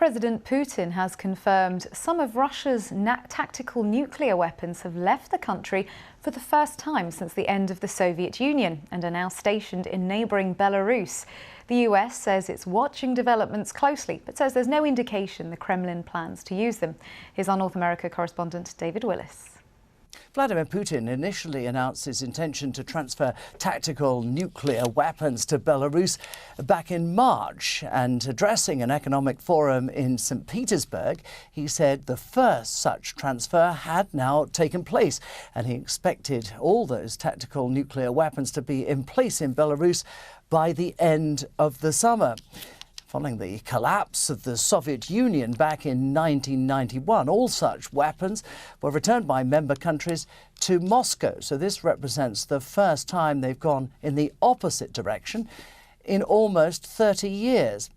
President Putin has confirmed some of Russia's tactical nuclear weapons have left the country for the first time since the end of the Soviet Union and are now stationed in neighbouring Belarus. The US says it's watching developments closely, but says there's no indication the Kremlin plans to use them. Here's our North America correspondent David Willis. Vladimir Putin initially announced his intention to transfer tactical nuclear weapons to Belarus back in March, and addressing an economic forum in St. Petersburg, he said the first such transfer had now taken place, and he expected all those tactical nuclear weapons to be in place in Belarus by the end of the summer. Following the collapse of the Soviet Union back in 1991, all such weapons were returned by member countries to Moscow. So this represents the first time they've gone in the opposite direction in almost 30 years.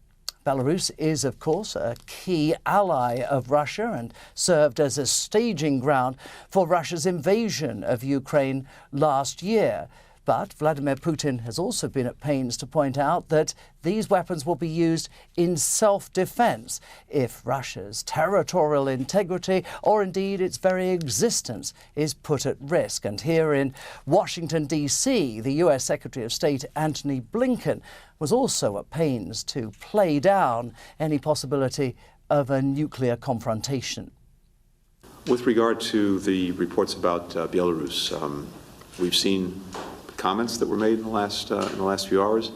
Belarus is, of course, a key ally of Russia and served as a staging ground for Russia's invasion of Ukraine last year. But Vladimir Putin has also been at pains to point out that these weapons will be used in self-defense if Russia's territorial integrity or indeed its very existence is put at risk. And here in Washington, D.C., the US Secretary of State Antony Blinken was also at pains to play down any possibility of a nuclear confrontation. With regard to the reports about Belarus, we've seen comments that were made in the last few hours.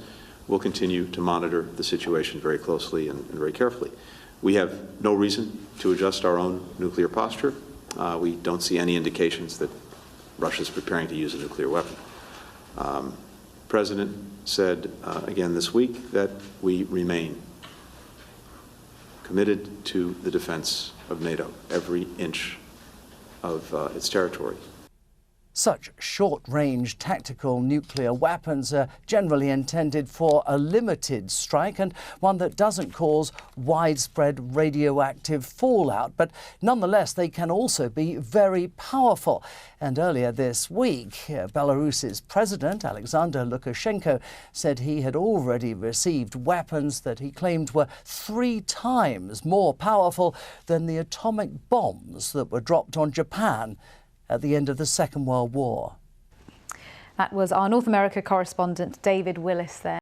We'll continue to monitor the situation very closely and very carefully. We have no reason to adjust our own nuclear posture. We don't see any indications that Russia is preparing to use a nuclear weapon. The President said again this week that we remain committed to the defense of NATO, every inch of its territory. Such short-range tactical nuclear weapons are generally intended for a limited strike and one that doesn't cause widespread radioactive fallout. But nonetheless, they can also be very powerful. And earlier this week, Belarus's president, Alexander Lukashenko, said he had already received weapons that he claimed were 3 times more powerful than the atomic bombs that were dropped on Japan at the end of the Second World War. That was our North America correspondent David Willis there.